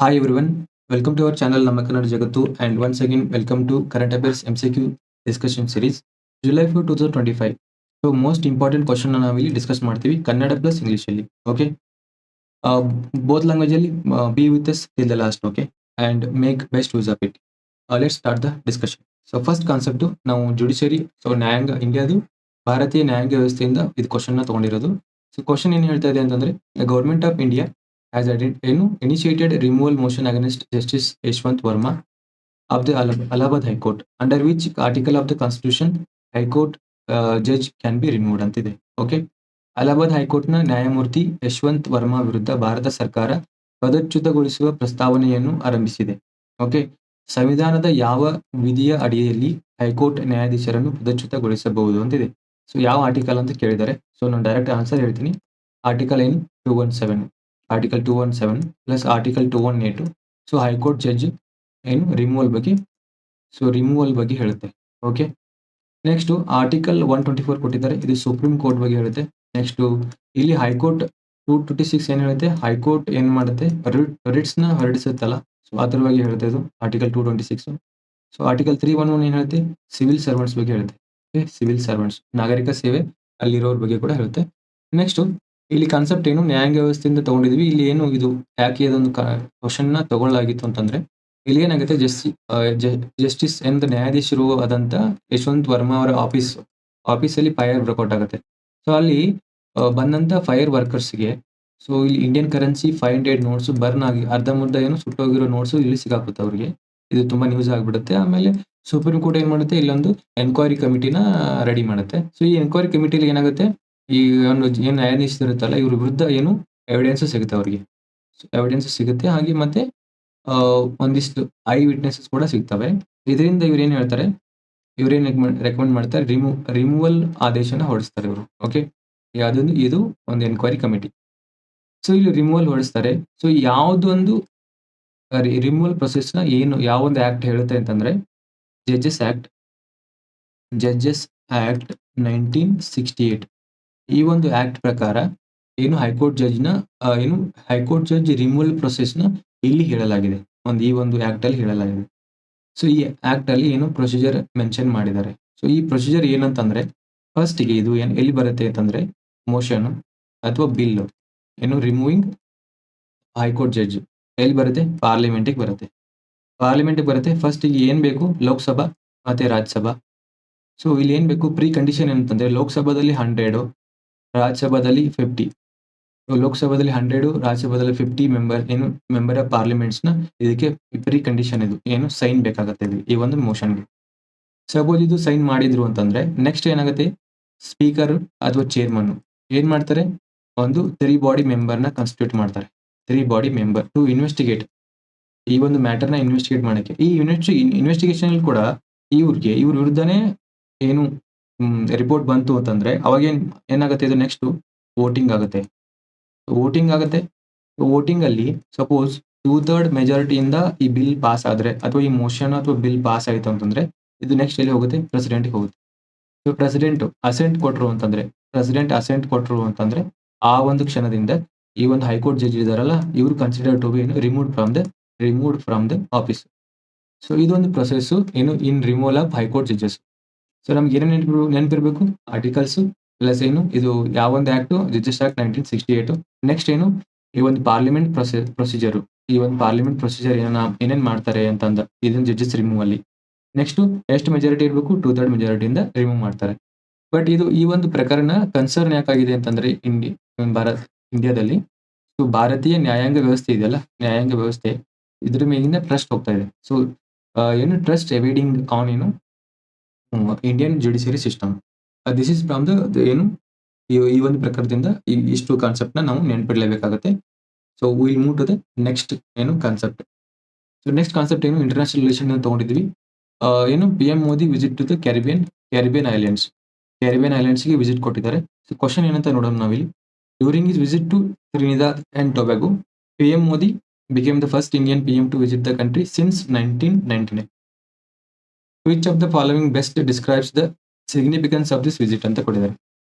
Hi everyone, welcome to our channel Namakana Jagattu and once again welcome to Current Affairs MCQ discussion series July 4 2025. So most important question ನಾವು ಇಲ್ಲಿ discuss ಮಾಡ್ತೀವಿ Kannada plus English ಅಲ್ಲಿ okay both language ಅಲ್ಲಿ be with us till the last okay and make best use of it. Let's start the discussion. So first concept ನಾವು judiciary so ನ್ಯಾಯಾಂಗ ಇಂಡಿಯಾದು ಭಾರತೀಯ ನ್ಯಾಯಾಂಗ ವ್ಯವಸ್ಥೆಯಿಂದ ಇದು ಕ್ವಶನ್ ನ ತಗೊಂಡಿರೋದು. ಸೊ ಕ್ವಶನ್ ಏನ್ ಹೇಳ್ತಾ ಇದೆ ಅಂತಂದ್ರೆ government of India has initiated a removal motion against Justice Yashwant Verma of the Allahabad High Court, under which article of the Constitution High Court judge can be removed ಅಂತಿದೆ. Okay, Allahabad ಹೈಕೋರ್ಟ್ನ ನ್ಯಾಯಮೂರ್ತಿ ಯಶವಂತ್ ವರ್ಮಾ ವಿರುದ್ಧ ಭಾರತ ಸರ್ಕಾರ ಪದಚ್ಯುತಗೊಳಿಸುವ ಪ್ರಸ್ತಾವನೆಯನ್ನು ಆರಂಭಿಸಿದೆ. ಓಕೆ, ಸಂವಿಧಾನದ ಯಾವ ವಿಧಿಯ ಅಡಿಯಲ್ಲಿ ಹೈಕೋರ್ಟ್ ನ್ಯಾಯಾಧೀಶರನ್ನು ಪದಚ್ಯುತಗೊಳಿಸಬಹುದು ಅಂತಿದೆ. ಸೊ ಯಾವ ಆರ್ಟಿಕಲ್ ಅಂತ ಕೇಳಿದ್ದಾರೆ. ಸೊ ನಾನು ಡೈರೆಕ್ಟ್ ಆನ್ಸರ್ ಹೇಳ್ತೀನಿ. ಆರ್ಟಿಕಲ್ ಏನು 217 article 217 plus article 218. So high court judge ಏನು ರಿಮೂವಲ್ ಬಗ್ಗೆ ಹೇಳುತ್ತೆ. ಓಕೆ, ನೆಕ್ಸ್ಟ್ ಆರ್ಟಿಕಲ್ 124 ಕೊಟ್ಟಿದ್ದಾರೆ, ಇದು ಸುಪ್ರೀಂ ಕೋರ್ಟ್ ಬಗ್ಗೆ ಹೇಳುತ್ತೆ. ನೆಕ್ಸ್ಟ್ ಇಲ್ಲಿ ಹೈಕೋರ್ಟ್ 226 ಏನ್ ಹೇಳುತ್ತೆ, ಹೈಕೋರ್ಟ್ ಏನ್ ಮಾಡುತ್ತೆ ರಿಟ್ಸ್ ನ ಹೊರಡಿಸುತ್ತಲ್ಲ, ಸೊ ಅದ್ರ ಬಗ್ಗೆ ಹೇಳುತ್ತೆ ಇದು ಆರ್ಟಿಕಲ್ 226. ಸೊ ಆರ್ಟಿಕಲ್ 311 ಏನ್ ಹೇಳುತ್ತೆ, ಸಿವಿಲ್ ಸರ್ವೆಂಟ್ಸ್ ಬಗ್ಗೆ ಹೇಳುತ್ತೆ. ಸಿವಿಲ್ ಸರ್ವೆಂಟ್ಸ್ ನಾಗರಿಕ ಸೇವೆ ಅಲ್ಲಿರೋರ್ ಬಗ್ಗೆ ಕೂಡ ಹೇಳುತ್ತೆ. ನೆಕ್ಸ್ಟ್ ಇಲ್ಲಿ ಕಾನ್ಸೆಪ್ಟ್ ಏನು, ನ್ಯಾಯಾಂಗ ವ್ಯವಸ್ಥೆಯಿಂದ ತಗೊಂಡಿದ್ವಿ. ಇಲ್ಲಿ ಏನು ಇದು ಯಾಕೆ ಇದೊಂದು ಕ್ವಶನ್ ನ ತಗೊಳ್ಳಲಾಗಿತ್ತು ಅಂತಂದ್ರೆ, ಇಲ್ಲಿ ಏನಾಗುತ್ತೆ ಜಸ್ಟಿಸ್ ಎಂದ ನ್ಯಾಯಾಧೀಶರು ಆದಂತ ಯಶವಂತ್ ವರ್ಮಾ ಅವರ ಆಫೀಸಲ್ಲಿ ಫೈರ್ ಬ್ರೇಕ್ಔಟ್ ಆಗುತ್ತೆ. ಸೊ ಅಲ್ಲಿ ಬಂದಂತ ಫೈರ್ ವರ್ಕರ್ಸ್ಗೆ ಸೊ ಇಲ್ಲಿ ಇಂಡಿಯನ್ ಕರೆನ್ಸಿ 500 ನೋಟ್ಸ್ ಬರ್ನ್ ಆಗಿ ಅರ್ಧಮುರ್ಧ ಏನು ಸುಟ್ಟೋಗಿರೋ ನೋಟ್ಸ್ ಇಲ್ಲಿ ಸಿಗಾಕುತ್ತೆ ಅವ್ರಿಗೆ. ಇದು ತುಂಬಾ ನ್ಯೂಸ್ ಆಗ್ಬಿಡುತ್ತೆ. ಆಮೇಲೆ ಸುಪ್ರೀಂ ಕೋರ್ಟ್ ಏನ್ ಮಾಡುತ್ತೆ, ಇಲ್ಲೊಂದು ಎನ್ಕ್ವೈರಿ ಕಮಿಟಿನ ರೆಡಿ ಮಾಡುತ್ತೆ. ಸೊ ಈ ಎನ್ಕ್ವೈರಿ ಕಮಿಟಿಲಿ ಏನಾಗುತ್ತೆ, ಈ ಒಂದು ಏನ್ ನ್ಯಾಯಾಧೀಶರು ಇವ್ರ ವಿರುದ್ಧ ಏನು ಎವಿಡೆನ್ಸ್ ಸಿಗುತ್ತೆ ಅವ್ರಿಗೆ. ಎವಿಡೆನ್ಸ್ ಸಿಗುತ್ತೆ, ಹಾಗೆ ಮತ್ತೆ ಒಂದಿಷ್ಟು ಐ ವಿಟ್ನೆಸಸ್ ಕೂಡ ಸಿಗ್ತವೆ. ಇದರಿಂದ ಇವ್ರೇನ್ ಹೇಳ್ತಾರೆ, ಇವ್ರೇನ್ ರೆಕಮೆಂಡ್ ಮಾಡ್ತಾರೆ, ರಿಮೂವಲ್ ಆದೇಶನ ಹೊರಡಿಸ್ತಾರೆ ಇವರು. ಓಕೆ, ಇದು ಒಂದು ಎನ್ಕ್ವೈರಿ ಕಮಿಟಿ. ಸೊ ಇಲ್ಲಿ ರಿಮೂವಲ್ ಹೊರಡಿಸ್ತಾರೆ. ಸೊ ಯಾವ್ದೊಂದು ರಿಮೂವಲ್ ಪ್ರೊಸೆಸ್ ನ ಏನು ಯಾವೊಂದು ಆಕ್ಟ್ ಹೇಳುತ್ತೆ ಅಂತಂದ್ರೆ, ಜಡ್ಜಸ್ ಆಕ್ಟ್ 1968. ಈ ಒಂದು ಆಕ್ಟ್ ಪ್ರಕಾರ ಏನು ಹೈಕೋರ್ಟ್ ಜಡ್ಜ್ ರಿಮೂವಲ್ ಪ್ರೊಸೆಸ್ ನ ಇಲ್ಲಿ ಹೇಳಲಾಗಿದೆ. ಈ ಒಂದು ಆಕ್ಟ್ ಅಲ್ಲಿ ಹೇಳಲಾಗಿದೆ. ಸೊ ಈ ಆಕ್ಟ್ ಅಲ್ಲಿ ಏನು ಪ್ರೊಸೀಜರ್ ಮೆನ್ಷನ್ ಮಾಡಿದ್ದಾರೆ. ಸೊ ಈ ಪ್ರೊಸೀಜರ್ ಏನಂತಂದ್ರೆ, ಫಸ್ಟ್ ಗೆ ಇದು ಎಲ್ಲಿ ಬರುತ್ತೆ ಅಂತಂದ್ರೆ, ಮೋಷನ್ ಅಥವಾ ಬಿಲ್ ಏನು ರಿಮೂವಿಂಗ್ ಹೈಕೋರ್ಟ್ ಜಡ್ಜ್ ಎಲ್ಲಿ ಬರುತ್ತೆ, ಪಾರ್ಲಿಮೆಂಟಿಗೆ ಬರುತ್ತೆ. ಫಸ್ಟ್ ಗೆ ಏನ್ ಬೇಕು, ಲೋಕಸಭಾ ಮತ್ತೆ ರಾಜ್ಯಸಭಾ. ಸೊ ಇಲ್ಲಿ ಏನ್ ಬೇಕು, ಪ್ರೀ ಕಂಡೀಷನ್ ಏನಂತಂದ್ರೆ, ಲೋಕಸಭಾದಲ್ಲಿ 100, ರಾಜ್ಯಸಭಾದಲ್ಲಿ 50. ಲೋಕಸಭಾದಲ್ಲಿ 100, ರಾಜ್ಯಸಭಾದಲ್ಲಿ 50 ಮೆಂಬರ್ ಆಫ್ ಪಾರ್ಲಿಮೆಂಟ್ಸ್ ನ ಇದಕ್ಕೆ ಪ್ರೀ ಕಂಡೀಷನ್ ಇದು ಏನು ಸೈನ್ ಬೇಕಾಗುತ್ತೆ ಈ ಒಂದು ಮೋಷನ್ಗೆ. ಸಪೋಸ್ ಇದು ಸೈನ್ ಮಾಡಿದ್ರು ಅಂತಂದ್ರೆ ನೆಕ್ಸ್ಟ್ ಏನಾಗುತ್ತೆ, ಸ್ಪೀಕರ್ ಅಥವಾ ಚೇರ್ಮನ್ ಏನ್ ಮಾಡ್ತಾರೆ, ಒಂದು 3 ಬಾಡಿ ಮೆಂಬರ್ ನ ಕಾನ್ಸ್ಟಿಟ್ಯೂಟ್ ಮಾಡ್ತಾರೆ. 3 ಬಾಡಿ ಮೆಂಬರ್ ಟು ಇನ್ವೆಸ್ಟಿಗೇಟ್ ಈ ಒಂದು ಮ್ಯಾಟರ್ ನ ಇನ್ವೆಸ್ಟಿಗೇಟ್ ಮಾಡಕ್ಕೆ. ಈ ಇನ್ವೆಸ್ಟಿಗೇಷನ್ ಕೂಡ ಇವ್ರ ವಿರುದ್ಧನೇ ಏನು ರಿಪೋರ್ಟ್ ಬಂತು ಅಂತಂದ್ರೆ ಅವಾಗ ಏನಾಗುತ್ತೆ, ಇದು ನೆಕ್ಸ್ಟ್ ವೋಟಿಂಗ್ ಆಗುತ್ತೆ. ವೋಟಿಂಗ್ ಅಲ್ಲಿ ಸಪೋಸ್ 2/3 ಮೆಜಾರಿಟಿಯಿಂದ ಈ ಬಿಲ್ ಪಾಸ್ ಆದ್ರೆ ಅಥವಾ ಈ ಮೋಷನ್ ಅಥವಾ ಬಿಲ್ ಪಾಸ್ ಆಯ್ತು ಅಂತಂದ್ರೆ ಇದು ನೆಕ್ಸ್ಟ್ ಎಲ್ಲಿ ಹೋಗುತ್ತೆ, ಪ್ರೆಸಿಡೆಂಟ್ ಹೋಗುತ್ತೆ. ಸೊ ಪ್ರೆಸಿಡೆಂಟ್ ಅಸೆಂಟ್ ಕೊಟ್ರು ಅಂತಂದ್ರೆ ಆ ಒಂದು ಕ್ಷಣದಿಂದ ಈ ಒಂದು ಹೈಕೋರ್ಟ್ ಜಡ್ಜ್ ಇದಾರಲ್ಲ, ಇವರು consider to be removed from the office. So ಇದೊಂದು ಪ್ರೊಸೆಸ್ ಏನು in removal of high court judges. So ನಮ್ಗೆ ಏನೇನು ನೆನಪಿರ್ಬೇಕು, ಆರ್ಟಿಕಲ್ಸ್ ಪ್ಲಸ್ ಏನು ಇದು ಯಾವೊಂದು ಆಕ್ಟ್, ಜಡ್ಜಸ್ ಆಕ್ಟ್ 1968. ನೆಕ್ಸ್ಟ್ ಏನು ಈ ಒಂದು ಪಾರ್ಲಿಮೆಂಟ್ ಪ್ರೊಸೀಜರ್, ಈ ಒಂದು ಪಾರ್ಲಿಮೆಂಟ್ ಪ್ರೊಸೀಜರ್ ಏನೇನ್ ಮಾಡ್ತಾರೆ ಅಂತಂದ ಇದನ್ನ ಜಡ್ಜಸ್ ರಿಮೂವ್ ಅಲ್ಲಿ. ನೆಕ್ಸ್ಟ್ ಎಷ್ಟು ಮೆಜಾರಿಟಿ ಇರಬೇಕು, 2/3 ಮೆಜಾರಿಟಿಯಿಂದ ರಿಮೂವ್ ಮಾಡ್ತಾರೆ. ಬಟ್ ಈ ಒಂದು ಪ್ರಕರಣ ಕನ್ಸರ್ನ್ ಯಾಕಾಗಿದೆ ಅಂತಂದ್ರೆ ಇಂಡಿಯಾದಲ್ಲಿ ಸೊ ಭಾರತೀಯ ನ್ಯಾಯಾಂಗ ವ್ಯವಸ್ಥೆ ಇದೆಯಲ್ಲ, ನ್ಯಾಯಾಂಗ ವ್ಯವಸ್ಥೆ ಇದ್ರ ಮೇಲಿಂದ ಟ್ರಸ್ಟ್ ಹೋಗ್ತಾ ಇದೆ. ಸೊ ಏನು ಟ್ರಸ್ಟ್ ಎವಿಡಿಂಗ್ ಆನ್ ಏನು Indian judiciary system. This is from the ಏನು ಈ ಒಂದು ಪ್ರಕಾರದಿಂದ ಇಷ್ಟು ಕಾನ್ಸೆಪ್ಟ್ ನ ನಾವು ನೆನಪಿಡಲೇಬೇಕಾಗುತ್ತೆ. So will move to the next ಏನು ಕಾನ್ಸೆಪ್ಟ್. ಸೊ ನೆಕ್ಸ್ಟ್ ಕಾನ್ಸೆಪ್ಟ್ ಏನು, ಇಂಟರ್ನ್ಯಾಷನಲ್ ರಿಲೇಷನ್ ತಗೊಂಡಿದ್ವಿ. ಏನು PM Modi visit to the Caribbean islands ಗೆ ವಿಸಿಟ್ ಕೊಟ್ಟಿದ್ದಾರೆ. ಸೊ ಕ್ವಶನ್ ಏನಂತ ನೋಡೋಣ ನಾವಿಲ್ಲಿ. During his visit to Trinidad and Tobago, PM Modi became the first Indian PM to visit the country since 1999. Which of the following best describes the significance of this visit ಅಂತ ಕೊಟ್ಟಿದ್ದಾರೆ.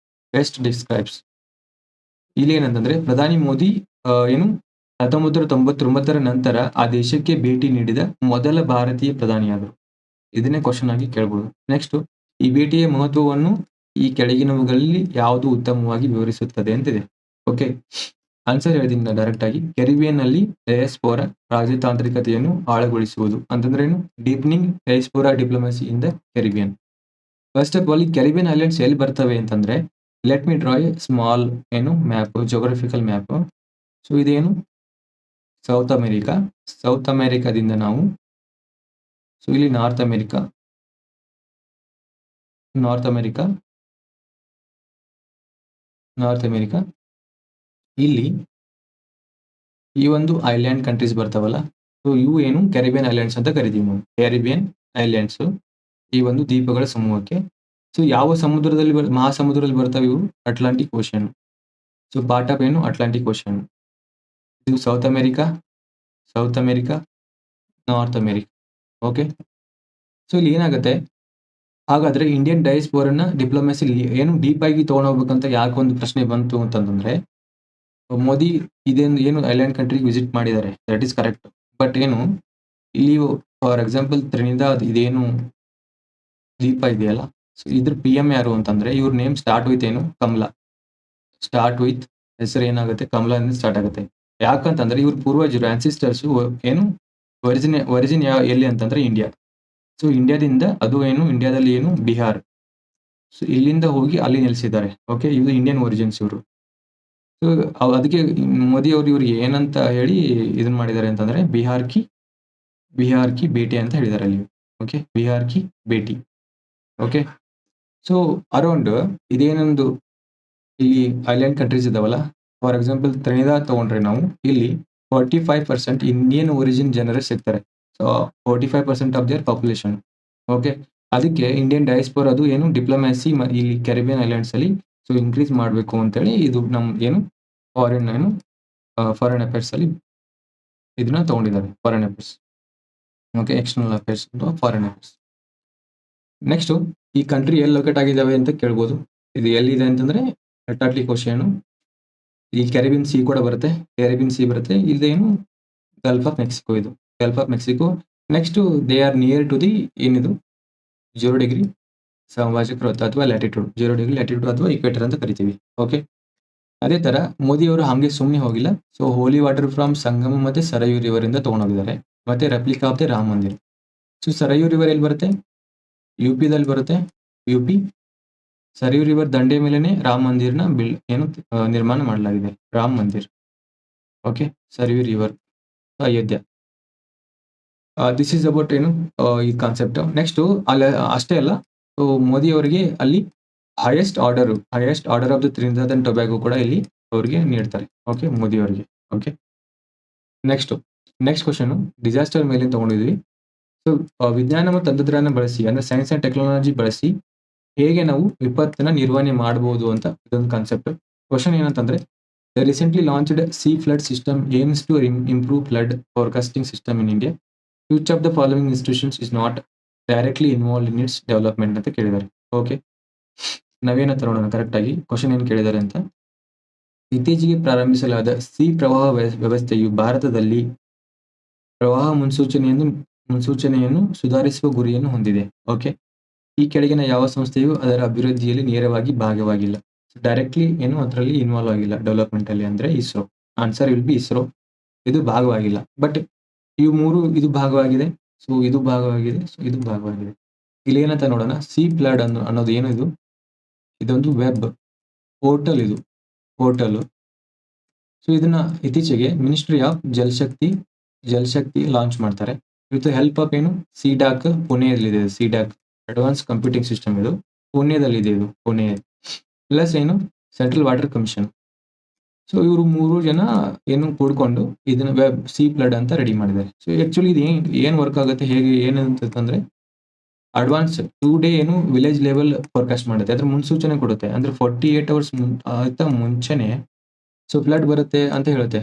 Best describes ಇಲ್ಲಿ ಏನಂತಂದ್ರೆ, ಪ್ರಧಾನಿ ಮೋದಿ ಏನು 1999ರ ನಂತರ ಆ ದೇಶಕ್ಕೆ ಭೇಟಿ ನೀಡಿದ ಮೊದಲ ಭಾರತೀಯ ಪ್ರಧಾನಿಯಾದರು. ಇದನ್ನೇ ಕ್ವೆಶ್ಚನ್ ಆಗಿ ಕೇಳ್ಬೋದು. ನೆಕ್ಸ್ಟ್, ಈ ಭೇಟಿಯ ಮಹತ್ವವನ್ನು ಈ ಕೆಳಗಿನವುಗಳಲ್ಲಿ ಯಾವುದು ಉತ್ತಮವಾಗಿ ವಿವರಿಸುತ್ತದೆ ಅಂತಿದೆ. ಓಕೆ, ಆನ್ಸರ್ ಹೇಳ್ತೀನಿ ನಾನು ಡೈರೆಕ್ಟ್ ಆಗಿ. ಕೆರಿಬಿಯನ್ನಲ್ಲಿ ಡಯಾಸ್ಪೋರಾ ರಾಜತಾಂತ್ರಿಕತೆಯನ್ನು ಆಳಗೊಳಿಸುವುದು ಅಂತಂದ್ರೆ ಏನು? ಡೀಪನಿಂಗ್ ಡಯಾಸ್ಪೋರಾ diplomacy in the Caribbean. First of all, ಈ ಕೆರಿಬಿಯನ್ ಐಲ್ಯಾಂಡ್ಸ್ ಎಲ್ಲಿ ಬರ್ತವೆ ಅಂತಂದ್ರೆ, let me draw A small map, geographical map. So ಇದೇನು ಸೌತ್ ಅಮೆರಿಕಾ. ಸೌತ್ ಅಮೆರಿಕಾದಿಂದ ನಾವು ಇಲ್ಲಿ ನಾರ್ತ್ ಅಮೆರಿಕಾ, ಇಲ್ಲಿ ಈ ಒಂದು ಐಲ್ಯಾಂಡ್ ಕಂಟ್ರೀಸ್ ಬರ್ತಾವಲ್ಲ, ಸೊ ಇವು ಏನು ಕೆರಿಬಿಯನ್ ಐಲ್ಯಾಂಡ್ಸ್ ಅಂತ ಕರಿತೀವಿ ನಾವು. ಕೆರಿಬಿಯನ್ ಐಲ್ಯಾಂಡ್ಸ್ ಈ ಒಂದು ದ್ವೀಪಗಳ ಸಮೂಹಕ್ಕೆ. ಸೊ ಯಾವ ಸಮುದ್ರದಲ್ಲಿ ಮಹಾಸಮುದ್ರದಲ್ಲಿ ಬರ್ತವೆ ಇವು? Atlantic ocean. So part of ಏನು? Atlantic ocean. ಇದು south America, north America. Okay, so ಇಲ್ಲಿ ಏನಾಗುತ್ತೆ, ಹಾಗಾದ್ರೆ ಇಂಡಿಯನ್ ಡಯಾಸ್ಪೋರನ್ನ ಡಿಪ್ಲೊಮೆಸಿ ಏನು ಡೀಪ್ ಆಗಿ ತಗೊಂಡೋಗ್ಬೇಕಂತ ಯಾಕೆ ಒಂದು ಪ್ರಶ್ನೆ ಬಂತು ಅಂತಂದ್ರೆ, ಮೋದಿ ಇದೇನು ಏನು ಐಲ್ಯಾಂಡ್ ಕಂಟ್ರಿಗೆ ವಿಸಿಟ್ ಮಾಡಿದ್ದಾರೆ, ದಟ್ ಈಸ್ ಕರೆಕ್ಟ್. ಬಟ್ ಏನು ಇಲ್ಲಿ ಫಾರ್ ಎಕ್ಸಾಂಪಲ್ ತ್ರಿನಿದಾದ್ ಇದೇನು ದ್ವೀಪ ಇದೆಯಲ್ಲ, ಸೊ ಇದ್ರ PM ಯಾರು ಅಂತಂದ್ರೆ, ಇವ್ರ ನೇಮ್ ಸ್ಟಾರ್ಟ್ ವಿತ್ ಏನು? ಕಮಲಾ. ಸ್ಟಾರ್ಟ್ ವಿತ್ ಹೆಸರು ಏನಾಗುತ್ತೆ? ಕಮಲಾ ಇಂದ ಸ್ಟಾರ್ಟ್ ಆಗುತ್ತೆ. ಯಾಕಂತಂದ್ರೆ ಇವ್ರ ಪೂರ್ವಜರು ಆನ್ಸಿಸ್ಟರ್ಸ್ ಏನು ಒರಿಜಿನ್ ಎಲ್ಲಿ ಅಂತಂದ್ರೆ ಇಂಡಿಯಾ. ಸೊ ಇಂಡಿಯಾದಿಂದ ಅದು ಏನು ಇಂಡಿಯಾದಲ್ಲಿ ಏನು ಬಿಹಾರ್. ಸೊ ಇಲ್ಲಿಂದ ಹೋಗಿ ಅಲ್ಲಿ ನೆಲೆಸಿದ್ದಾರೆ. ಓಕೆ, ಇದು ಇಂಡಿಯನ್ ಒರಿಜಿನ್ಸ್ ಇವರು. ಸೊ ಅದಕ್ಕೆ ಮೋದಿ ಅವರು ಇವ್ರಿಗೆ ಏನಂತ ಹೇಳಿ ಇದನ್ನ ಮಾಡಿದ್ದಾರೆ ಅಂತಂದ್ರೆ, ಬಿಹಾರ್ ಕಿ ಭೇಟಿ ಅಂತ ಹೇಳಿದ್ದಾರೆ ಅಲ್ಲಿ. ಓಕೆ, ಬಿಹಾರ್ ಕಿ ಭೇಟಿ. ಓಕೆ, ಸೊ ಅರೌಂಡ್ ಇದೇನೊಂದು ಇಲ್ಲಿ ಐಲ್ಯಾಂಡ್ ಕಂಟ್ರೀಸ್ ಇದಾವಲ್ಲ, ಫಾರ್ ಎಕ್ಸಾಂಪಲ್ ತ್ರಿನಿದಾದ್ ತಗೊಂಡ್ರೆ ನಾವು ಇಲ್ಲಿ 45% ಇಂಡಿಯನ್ ಒರಿಜಿನ್ ಜನರೇ ಸಿಗ್ತಾರೆ. So 45% of their population. Okay, ಅದಕ್ಕೆ ಇಂಡಿಯನ್ ಡಯಾಸ್ಪೋರಾ ಅದು ಏನು ಡಿಪ್ಲೊಮ್ಯಾಸಿ ಇಲ್ಲಿ ಕೆರಿಬಿಯನ್ ಐಲ್ಯಾಂಡ್ಸ್ ಅಲ್ಲಿ ಸೊ ಇನ್ಕ್ರೀಸ್ ಮಾಡಬೇಕು ಅಂತೇಳಿ ಇದು ನಮ್ ಏನು ಫಾರಿನ್ ಅಫೇರ್ಸ್ ಅಲ್ಲಿ ಇದನ್ನ ತಗೊಂಡಿದ್ದಾರೆ. Foreign affairs. Okay, external affairs, foreign affairs. Next, ಈ ಕಂಟ್ರಿ ಎಲ್ಲಿ ಲೊಕೇಟ್ ಆಗಿದ್ದಾವೆ ಅಂತ ಕೇಳ್ಬೋದು. ಇದು ಎಲ್ಲಿದೆ ಅಂತಂದ್ರೆ ಅಟ್ಲಾಂಟಿಕ್ ಓಷನ್. ಈ ಕೆರಿಬಿಯನ್ ಸಿ ಕೂಡ ಬರುತ್ತೆ, ಇದೇನು ಗಲ್ಫ್ ಆಫ್ ಮೆಕ್ಸಿಕೋ. ಇದು gulf of Mexico. Next, they are near to the ಏನಿದು 0 ಡಿಗ್ರಿ ಸಾಮಾಜಿಕ ವೃತ್ತ ಅಥವಾ ಲ್ಯಾಟಿಟ್ಯೂಡ್. 0 ಡಿಗ್ರಿ ಲ್ಯಾಟಿಟ್ಯೂಡ್ ಅಥವಾ ಇಕ್ವೇಟರ್ ಅಂತ ಕರಿತೀವಿ. ಓಕೆ, ಅದೇ ತರ ಮೋದಿ ಅವರು ಹಂಗೆ ಸುಮ್ಮನೆ ಹೋಗಿಲ್ಲ. ಸೊ ಹೋಲಿ ವಾಟರ್ ಫ್ರಮ್ ಸಂಗಮ ಮತ್ತೆ ಸರಯೂ ರಿವರ್ ಇಂದ ತಗೊಂಡೋಗಿದ್ದಾರೆ. ಮತ್ತೆ ರೆಪ್ಲಿಕಾ ಆಫ್ ದಿ ರಾಮ ಮಂದಿರ. ಸೊ ಸರಯೂ ರಿವರ್ ಎಲ್ಲಿ ಬರುತ್ತೆ? UP-ದಲ್ಲಿ ಬರುತ್ತೆ. UP ಸರಯೂ ರಿವರ್ ದಂಡೆ ಮೇಲೆನೆ ರಾಮ ಮಂದಿರನ ನಿರ್ಮಾಣ ಮಾಡಲಾಗಿದೆ. Rama Mandir. Okay, Sarayu river, Ayodhya. This is about ಏನು ಈ ಕಾನ್ಸೆಪ್ಟ್. ನೆಕ್ಸ್ಟ್, ಅಲ್ಲಿ ಅಷ್ಟೇ ಅಲ್ಲ, ಸೊ ಮೋದಿ ಅವರಿಗೆ ಅಲ್ಲಿ highest order of the Trinidad and Tobago ಕೂಡ ಇಲ್ಲಿ ಅವರಿಗೆ ನೀಡ್ತಾರೆ. ಓಕೆ, ಮೋದಿ ಅವರಿಗೆ. ಓಕೆ, ನೆಕ್ಸ್ಟ್ ಕ್ವಶನ್ ಡಿಸಾಸ್ಟರ್ ಮೇಲೆ ತಗೊಂಡಿದ್ವಿ. ಸೊ ವಿಜ್ಞಾನ ಮತ್ತು ತಂತ್ರಜ್ಞಾನ ಬಳಸಿ ಅಂದ್ರೆ ಸೈನ್ಸ್ ಅಂಡ್ ಟೆಕ್ನಾಲಜಿ ಬಳಸಿ ಹೇಗೆ ನಾವು ವಿಪತ್ತನ್ನ ನಿರ್ವಹಣೆ ಮಾಡಬಹುದು ಅಂತ ಇದೊಂದು ಕಾನ್ಸೆಪ್ಟ್. ಕ್ವಶನ್ ಏನಂತಂದ್ರೆ, the recently launched C flood system aims to improve flood forecasting system in India. Which of the following institutions is not directly involve in its development ಅಂತ ಕೇಳಿದ್ದಾರೆ. ಓಕೆ, ನಾವೇನಂತ ನೋಡೋಣ ಕರೆಕ್ಟ್ ಆಗಿ ಕ್ವಶನ್ ಏನು ಕೇಳಿದ್ದಾರೆ ಅಂತ. ಇತ್ತೀಚೆಗೆ ಪ್ರಾರಂಭಿಸಲಾದ ಸಿ ಪ್ರವಾಹ ವ್ಯವಸ್ಥೆಯು ಭಾರತದಲ್ಲಿ ಪ್ರವಾಹ ಮುನ್ಸೂಚನೆಯನ್ನು ಸುಧಾರಿಸುವ ಗುರಿಯನ್ನು ಹೊಂದಿದೆ. ಓಕೆ, ಈ ಕೆಳಗಿನ ಯಾವ ಸಂಸ್ಥೆಯು ಅದರ ಅಭಿವೃದ್ಧಿಯಲ್ಲಿ ನೇರವಾಗಿ ಭಾಗವಾಗಿಲ್ಲ? ಡೈರೆಕ್ಟ್ಲಿ ಏನು ಅದರಲ್ಲಿ ಇನ್ವಾಲ್ವ್ ಆಗಿಲ್ಲ ಡೆವಲಪ್ಮೆಂಟ್ ಅಲ್ಲಿ ಅಂದ್ರೆ ISRO. Answer will B ISRO. ಇದು ಭಾಗವಾಗಿಲ್ಲ. ಬಟ್ ಇವು ಮೂರು ಇದು ಭಾಗವಾಗಿದೆ, ಸೊ ಇದು ಭಾಗವಾಗಿದೆ, ಸೊ ಇದು ಭಾಗವಾಗಿದೆ. ಇಲ್ಲಿ ಏನಂತ ನೋಡೋಣ. ಸಿ ಫ್ಲಡ್ ಅನ್ನೋದು ಏನು? ಇದೊಂದು ವೆಬ್ ಪೋರ್ಟಲ್. ಇದು ಪೋರ್ಟಲ್. ಸೊ ಇದನ್ನ ಇತ್ತೀಚೆಗೆ ಮಿನಿಸ್ಟ್ರಿ ಆಫ್ ಜಲಶಕ್ತಿ ಲಾಂಚ್ ಮಾಡ್ತಾರೆ ವಿತ್ ಹೆಲ್ಪ್ ಆಫ್ ಏನು ಸಿಡಾಕ್. ಪುಣೆಯಲ್ಲಿದೆ ಸಿಡಾಕ್, ಅಡ್ವಾನ್ಸ್ ಕಂಪ್ಯೂಟಿಂಗ್ ಸಿಸ್ಟಮ್. ಇದು ಪುಣೆದಲ್ಲಿದೆ. ಇದು ಪುಣೆ ಪ್ಲಸ್ ಏನು ಸೆಂಟ್ರಲ್ ವಾಟರ್ ಕಮಿಷನ್. ಸೊ ಇವರು 3 ಜನ ಏನು ಕೂಡ್ಕೊಂಡು ಇದನ್ನ ವೆಬ್ ಸಿ ಫ್ಲಡ್ ಅಂತ ರೆಡಿ ಮಾಡಿದ್ದಾರೆ. ಸೊ ಆಕ್ಚುಲಿ ಇದು ಏನ್ ವರ್ಕ್ ಆಗುತ್ತೆ, ಹೇಗೆ ಏನಂತಂದ್ರೆ ಅಡ್ವಾನ್ಸ್ 2 ಡೇ ಏನು ವಿಲೇಜ್ ಲೆವೆಲ್ ಫೋರ್ಕಾಸ್ಟ್ ಮಾಡುತ್ತೆ. ಅದ್ರ ಮುನ್ಸೂಚನೆ ಕೊಡುತ್ತೆ. ಅಂದ್ರೆ 48 ಅವರ್ಸ್ ಮುಂಚೆನೆ ಸೊ ಫ್ಲಡ್ ಬರುತ್ತೆ ಅಂತ ಹೇಳುತ್ತೆ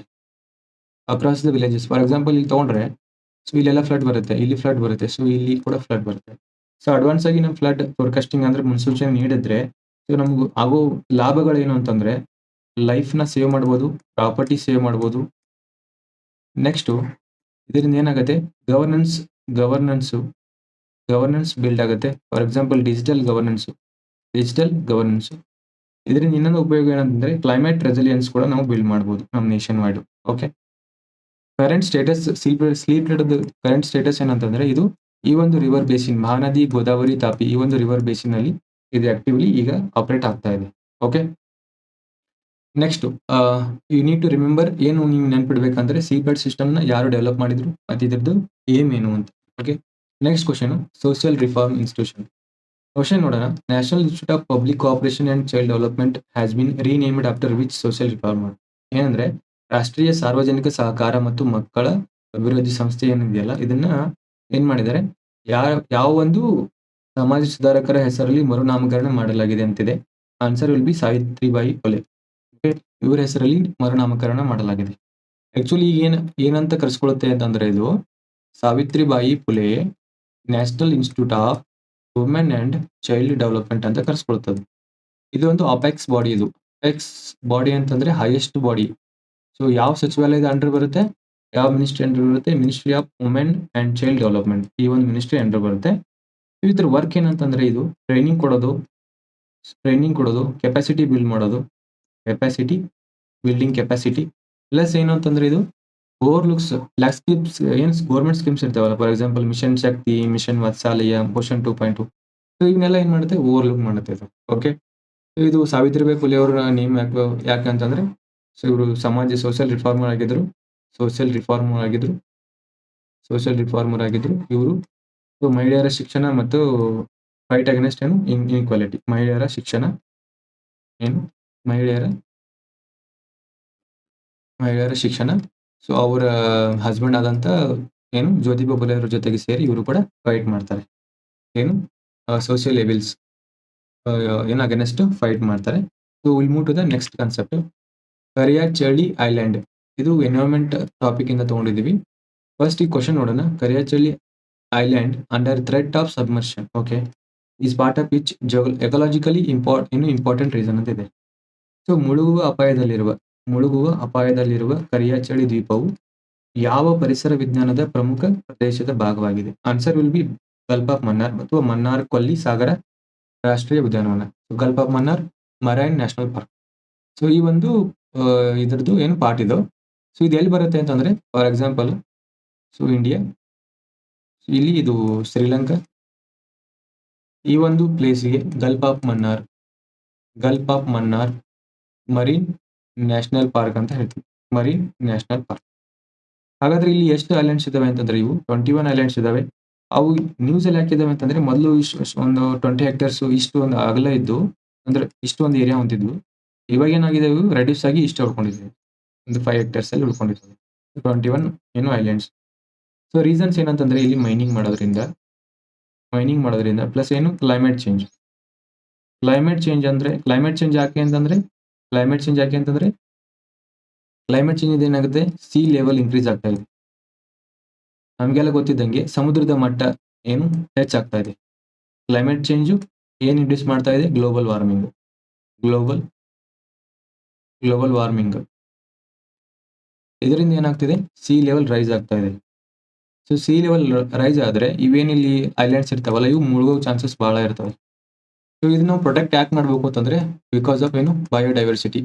across the villages. For example ಇಲ್ಲಿ ತಗೊಂಡ್ರೆ, ಸೊ ಇಲ್ಲೆಲ್ಲ ಫ್ಲಡ್ ಬರುತ್ತೆ, ಇಲ್ಲಿ ಫ್ಲಡ್ ಬರುತ್ತೆ, ಸೊ ಇಲ್ಲಿ ಕೂಡ ಫ್ಲಡ್ ಬರುತ್ತೆ. ಸೊ ಅಡ್ವಾನ್ಸ್ ಆಗಿ ನಾವು ಫ್ಲಡ್ ಫೋರ್ಕಾಸ್ಟಿಂಗ್ ಅಂದ್ರೆ ಮುನ್ಸೂಚನೆ ನೀಡಿದ್ರೆ ಸೊ ನಮ್ಗೆ ಆಗೋ ಲಾಭಗಳೇನು ಅಂತಂದ್ರೆ ಲೈಫ್ನ ಸೇವ್ ಮಾಡ್ಬೋದು, ಪ್ರಾಪರ್ಟಿ ಸೇವ್ ಮಾಡ್ಬೋದು, ನೆಕ್ಸ್ಟು ಇದರಿಂದ ಏನಾಗುತ್ತೆ, ಗವರ್ನೆನ್ಸ್ ಬಿಲ್ಡ್ ಆಗುತ್ತೆ. ಫಾರ್ ಎಕ್ಸಾಂಪಲ್ ಡಿಜಿಟಲ್ ಗವರ್ನೆನ್ಸ್ ಇದರಿಂದ ಇನ್ನೊಂದು ಉಪಯೋಗ ಏನಂತಂದ್ರೆ ಕ್ಲೈಮೇಟ್ ರೆಸಿಲಿಯನ್ಸ್ ಕೂಡ ನಾವು ಬಿಲ್ಡ್ ಮಾಡ್ಬೋದು ನಮ್ಮ nation wide. Okay, current status sleep current status ಏನಂತಂದ್ರೆ ಇದು ಈ ಒಂದು ರಿವರ್ ಬೇಸಿನ್, ಮಹಾನದಿ, ಗೋದಾವರಿ, ತಾಪಿ ಈ ಒಂದು ರಿವರ್ ಬೇಸಿನ್ ಅಲ್ಲಿ ಇದು ಆಕ್ಟಿವ್ಲಿ ಈಗ ಆಪರೇಟ್ ಆಗ್ತಾ ಇದೆ. Okay, next you need to remember, ಏನು ನೀವು ನೆನ್ಪಿಡ್ಬೇಕಂದ್ರೆ ಸೀಪೆಡ್ ಸಿಸ್ಟಮ್ ನ ಯಾರು ಡೆವಲಪ್ ಮಾಡಿದ್ರು, ಮತ್ತು ಇದ್ರದ್ದು ಏಮ್ ಏನು ಅಂತ. Okay, next question, social reform institution. Question ನೋಡೋಣ. National institute of public cooperation and child development has been renamed after which social reformer. ಏನಂದ್ರೆ ರಾಷ್ಟ್ರೀಯ ಸಾರ್ವಜನಿಕ ಸಹಕಾರ ಮತ್ತು ಮಕ್ಕಳ ಅಭಿವೃದ್ಧಿ ಸಂಸ್ಥೆ ಏನಿದೆಯಲ್ಲ, ಇದನ್ನ ಏನ್ ಮಾಡಿದ್ದಾರೆ, ಯಾವ ಒಂದು ಸಮಾಜ ಸುಧಾರಕರ ಹೆಸರಲ್ಲಿ ಮರುನಾಮಕರಣ ಮಾಡಲಾಗಿದೆ ಅಂತಿದೆ. Answer will B Savitribai Phule. ಇವರ ಹೆಸರಲ್ಲಿ ಮರುನಾಮಕರಣ ಮಾಡಲಾಗಿದೆ. ಆಕ್ಚುಲಿ ಏನಂತ ಕರೆಸ್ಕೊಳ್ಳುತ್ತೆ ಅಂತಂದ್ರೆ ಇದು Savitribai Phule national institute of women and child development ಅಂತ ಕರೆಸ್ಕೊಳ್ತದೆ. ಇದು ಒಂದು ಅಪೆಕ್ಸ್ ಬಾಡಿ. ಇದು ಅಪೆಕ್ಸ್ ಬಾಡಿ ಅಂತಂದ್ರೆ ಹೈಯೆಸ್ಟ್ ಬಾಡಿ. ಸೊ ಯಾವ ಸಚಿವಾಲಯದ ಅಂಡರ್ ಬರುತ್ತೆ, ಯಾವ ಮಿನಿಸ್ಟ್ರಿ ಅಂಡರ್ ಬರುತ್ತೆ, ministry of women and child development, ಈ ಒಂದು ಮಿನಿಸ್ಟ್ರಿ ಅಂಡರ್ ಬರುತ್ತೆ. ಇದ್ರ ವರ್ಕ್ ಏನಂತಂದ್ರೆ ಇದು ಟ್ರೈನಿಂಗ್ ಕೊಡೋದು, ಕೆಪಾಸಿಟಿ ಬಿಲ್ಡ್ ಮಾಡೋದು, ಕೆಪಾಸಿಟಿ ಪ್ಲಸ್ ಏನು ಅಂತಂದ್ರೆ ಇದು ಓವರ್ಲುಕ್ಸ್ ಸ್ಕಿಪ್ಸ್ ಏನು ಗೌರ್ಮೆಂಟ್ ಸ್ಕೀಮ್ಸ್ ಇರ್ತಾವಲ್ಲ, for example mission Shakti, mission Vatsalya, Poshan 2.2, so ಇವನ್ನೆಲ್ಲ ಏನ್ ಮಾಡುತ್ತೆ, ಓವರ್ಲುಕ್ ಮಾಡುತ್ತೆ ಇದು. ಓಕೆ, ಇದು ಸಾವಿತ್ರಿಬಾಯಿ ಫುಲೆ ಅವರ ನೇಮ್ ಯಾಕೆ ಅಂತಂದ್ರೆ, ಸೊ ಇವರು ಸೋಷಿಯಲ್ ರಿಫಾರ್ಮರ್ ಆಗಿದ್ರು ಇವರು. ಸೊ ಮಹಿಳೆಯರ ಶಿಕ್ಷಣ ಮತ್ತು ಫೈಟ್ ಅಗೇನ್ಸ್ಟ್ ಏನು ಇನ್ಇಕ್ವಾಲಿಟಿ, ಮಹಿಳೆಯರ ಶಿಕ್ಷಣ. ಸೊ ಅವರ ಹಸ್ಬೆಂಡ್ ಆದಂತ ಏನು ಜ್ಯೋತಿಬಾ ಫುಲೆ ಅವರ ಜೊತೆಗೆ ಸೇರಿ ಇವರು ಕೂಡ ಫೈಟ್ ಮಾಡ್ತಾರೆ, ಏನು ಸೋಷಿಯಲ್ ಎವಿಲ್ಸ್ ಏನು ಅಗೇನ್ಸ್ಟ್ ಫೈಟ್ ಮಾಡ್ತಾರೆ. So will move to the next concept, Kariyachali island. ಇದು ಎನ್ವೈರನ್ಮೆಂಟ್ ಟಾಪಿಕ್ ಇಂದ ತಗೊಂಡಿದೀವಿ. ಫಸ್ಟ್ ಈ ಕ್ವಶನ್ ನೋಡೋಣ. Kariyachali island under threat of submersion, okay, is part of which ecologically important reason ಅಂತ ಇದೆ. ಸೊ ಮುಳುಗುವ ಅಪಾಯದಲ್ಲಿರುವ ಕರಿಯಾಚಳಿ ದ್ವೀಪವು ಯಾವ ಪರಿಸರ ವಿಜ್ಞಾನದ ಪ್ರಮುಖ ಪ್ರದೇಶದ ಭಾಗವಾಗಿದೆ? Answer will be gulf of Mannar ಅಥವಾ ಮನ್ನಾರ್ ಕೊಲ್ಲಿ ಸಾಗರ ರಾಷ್ಟ್ರೀಯ ಉದ್ಯಾನವನ, gulf of Mannar marine national park. So ಈ ಒಂದು ಇದ್ರದ್ದು ಏನು ಪಾರ್ಟ್ ಇದು. ಸೊ ಇದು ಎಲ್ಲಿ ಬರುತ್ತೆ ಅಂತಂದ್ರೆ, ಫಾರ್ ಎಕ್ಸಾಂಪಲ್, ಸೊ ಇಂಡಿಯಾ, ಇಲ್ಲಿ ಇದು ಶ್ರೀಲಂಕಾ, ಈ ಒಂದು ಪ್ಲೇಸ್ಗೆ gulf of Mannar marine national park ಅಂತ ಹೇಳ್ತೀವಿ, ಮರೀನ್ ನ್ಯಾಷನಲ್ ಪಾರ್ಕ್. ಹಾಗಾದ್ರೆ ಇಲ್ಲಿ ಎಷ್ಟು ಐಲ್ಯಾಂಡ್ಸ್ ಇದಾವೆ ಅಂತಂದ್ರೆ ಇವು 21 ಐಲ್ಯಾಂಡ್ಸ್ ಇದಾವೆ. ಅವು ನ್ಯೂಸ್ ಅಲ್ಲಿ ಹಾಕಿದಾವೆ ಅಂತಂದ್ರೆ ಮೊದಲು ಒಂದು 20 ಹೆಕ್ಟೇರ್ಸ್ ಇಷ್ಟು ಒಂದು ಅಗಲ ಇದ್ದು, ಅಂದ್ರೆ ಇಷ್ಟು ಒಂದು ಏರಿಯಾ ಹೊಂದಿದ್ವು. ಇವಾಗ ಏನಾಗಿದೆ, ಇವು ರೆಡ್ಯೂಸ್ ಆಗಿ ಇಷ್ಟು ಉಳ್ಕೊಂಡಿದೆ, ಒಂದು 5 ಹೆಕ್ಟೇರ್ಸ್ ಅಲ್ಲಿ ಉಳ್ಕೊಂಡಿದ್ದಾವೆ 21 ಏನು ಐಲ್ಯಾಂಡ್ಸ್. ಸೊ ರೀಸನ್ಸ್ ಏನಂತಂದ್ರೆ ಇಲ್ಲಿ ಮೈನಿಂಗ್ ಮಾಡೋದ್ರಿಂದ ಪ್ಲಸ್ ಏನು ಕ್ಲೈಮೇಟ್ ಚೇಂಜ್ ಏನಾಗುತ್ತೆ, ಸಿ ಲೆವೆಲ್ ಇನ್ಕ್ರೀಸ್ ಆಗ್ತಾ ಇದೆ. ನಮಗೆಲ್ಲ ಗೊತ್ತಿದ್ದಂಗೆ ಸಮುದ್ರದ ಮಟ್ಟ ಏನು ಹೆಚ್ಚಾಗ್ತಾ ಇದೆ. ಕ್ಲೈಮೇಟ್ ಚೇಂಜು ಏನು ಇಂಡ್ಯೂಸ್ ಮಾಡ್ತಾ ಇದೆ, ಗ್ಲೋಬಲ್ ವಾರ್ಮಿಂಗ್. ಇದರಿಂದ ಏನಾಗ್ತಿದೆ, ಸಿ ಲೆವೆಲ್ ರೈಸ್ ಆಗ್ತಾ ಇದೆ. ಸೊ ಸಿ ಲೆವೆಲ್ ರೈಸ್ ಆದ್ರೆ ಇವೇನಿಲ್ಲಿ ಐಲ್ಯಾಂಡ್ಸ್ ಇರ್ತಾವಲ್ಲ, ಇವು ಮುಳುಗೋ ಚಾನ್ಸಸ್ ಬಹಳ ಇರ್ತವೆ. ಸೊ ಇದನ್ನ ನಾವು ಪ್ರೊಟೆಕ್ಟ್ ಯಾಕೆ ಮಾಡ್ಬೇಕು ಅಂತಂದ್ರೆ, ಬಿಕಾಸ್ ಆಫ್ ಏನು ಬಯೋಡೈವರ್ಸಿಟಿ.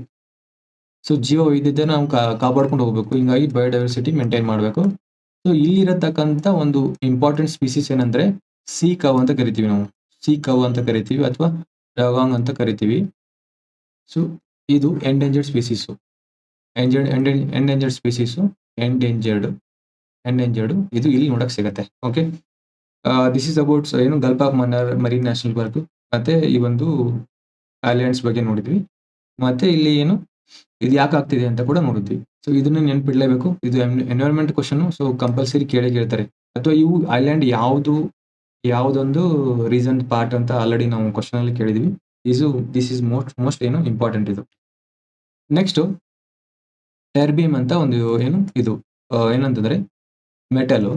ಸೊ ಜೀವ ವೈವಿಧ್ಯತೆ ನಾವು ಕಾಪಾಡ್ಕೊಂಡು ಹೋಗ್ಬೇಕು, ಹಿಂಗಾಗಿ ಬಯೋಡೈವರ್ಸಿಟಿ ಮೇಂಟೈನ್ ಮಾಡಬೇಕು. ಸೊ ಇಲ್ಲಿರತಕ್ಕಂಥ ಒಂದು ಇಂಪಾರ್ಟೆಂಟ್ ಸ್ಪೀಸೀಸ್ ಏನಂದ್ರೆ ಸಿ ಕವ್ ಅಂತ ಕರಿತೀವಿ ನಾವು, ಅಥವಾ ಡಗಾಂಗ್ ಅಂತ ಕರಿತೀವಿ. ಸೊ ಇದು ಎಂಡೇಂಜರ್ಡ್ ಸ್ಪೀಸೀಸು, ಇದು ಇಲ್ಲಿ ನೋಡಕ್ ಸಿಗತ್ತೆ. ಓಕೆ, ದಿಸ್ ಇಸ್ ಅಬೌಟ್ ಏನು gulf of Mannar marine national park ಮತ್ತೆ ಈ ಒಂದು ಐಲ್ಯಾಂಡ್ಸ್ ಬಗ್ಗೆ ನೋಡಿದ್ವಿ. ಮತ್ತೆ ಇಲ್ಲಿ ಏನು ಇದು ಯಾಕೆ ಆಗ್ತಿದೆ ಅಂತ ಕೂಡ ನೋಡಿದ್ವಿ. ಸೊ ಇದನ್ನ ನೆನ್ಪಿಡ್ಲೇಬೇಕು, ಇದು ಎನ್ವೈರನ್ಮೆಂಟ್ ಕ್ವಶನ್. ಸೊ ಕಂಪಲ್ಸರಿ ಕೇಳ್ತಾರೆ, ಅಥವಾ ಇವು ಐಲ್ಯಾಂಡ್ ಯಾವುದೊಂದು ರೀಸನ್ ಪಾರ್ಟ್ ಅಂತ ಆಲ್ರೆಡಿ ನಾವು ಕ್ವಶನ್ ಅಲ್ಲಿ ಕೇಳಿದ್ವಿ. ದಿಸ್ ಇಸ್ ಮೋಸ್ಟ್ ಏನು ಇಂಪಾರ್ಟೆಂಟ್ ಇದು. ನೆಕ್ಸ್ಟ್ ಟರ್ಬಿಯಂ ಅಂತ ಒಂದು ಏನು ಇದು ಏನಂತಂದ್ರೆ ಮೆಟಲ್.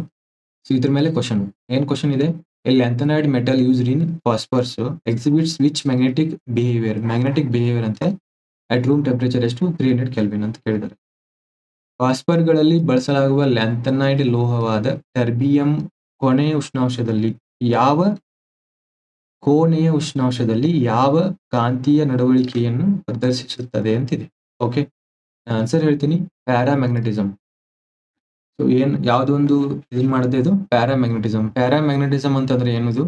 ಸೊ ಇದ್ರ ಮೇಲೆ ಕ್ವಶನ್ ಇದೆ, A lanthanide metal used in phosphorus exhibits which magnetic behaviour ಅಂತ ಅಟ್ ರೂಮ್ ಟೆಂಪರೇಚರ್ ಎಷ್ಟು 300 ಕೆಲ್ವಿನ್ ಅಂತ ಕೇಳಿದ್ದಾರೆ. ಫಾಸ್ಫರ್ಗಳಲ್ಲಿ ಬಳಸಲಾಗುವ ಲ್ಯಾಂಥನೈಡ್ ಲೋಹವಾದ ಟರ್ಬಿಯಂ ಕೊನೆಯ ಉಷ್ಣಾಂಶದಲ್ಲಿ ಯಾವ ಕಾಂತೀಯ ನಡವಳಿಕೆಯನ್ನು ಪ್ರದರ್ಶಿಸುತ್ತದೆ ಅಂತಿದೆ. ಓಕೆ, ಆನ್ಸರ್ ಹೇಳ್ತೀನಿ, ಪ್ಯಾರಾಮ್ಯಾಗ್ನೆಟಿಸಮ್. ಸೊ ಯಾವುದೊಂದು ಇದನ್ ಮಾಡುತ್ತೆ, ಇದು ಪ್ಯಾರಾಮ್ಯಾಗ್ನೆಟಿಸಮ್. ಪ್ಯಾರಾಮ್ಯಾಗ್ನೆಟಿಸಮ್ ಅಂತಂದ್ರೆ ಏನದು?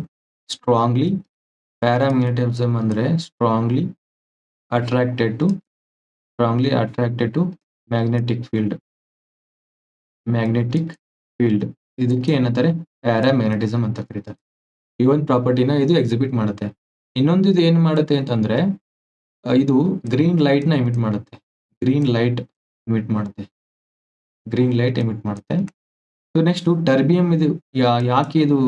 ಪ್ಯಾರಾಮ್ಯಾಗ್ನೆಟಿಸಮ್ ಅಂದ್ರೆ strongly attracted to magnetic field. ಇದಕ್ಕೆ ಏನಂತಾರೆ? ಪ್ಯಾರಾಮ್ಯಾಗ್ನೆಟಿಸಮ್ ಅಂತ ಕರೀತಾರೆ. ಈ ಒಂದು ಪ್ರಾಪರ್ಟಿನ ಇದು ಎಕ್ಸಿಬಿಟ್ ಮಾಡುತ್ತೆ. ಇನ್ನೊಂದು ಇದು ಏನ್ ಮಾಡುತ್ತೆ ಅಂತಂದ್ರೆ, ಇದು ಗ್ರೀನ್ ಲೈಟ್ ಎಮಿಟ್ ಮಾಡುತ್ತೆ. ಗ್ರೀನ್ ಲೈಟ್ ಎಮಿಟ್ ಮಾಡುತ್ತೆ. ಸೊ ನೆಕ್ಸ್ಟ್ ಟರ್ಬಿಯಂ, ಇದು ಯಾಕೆ ಇದು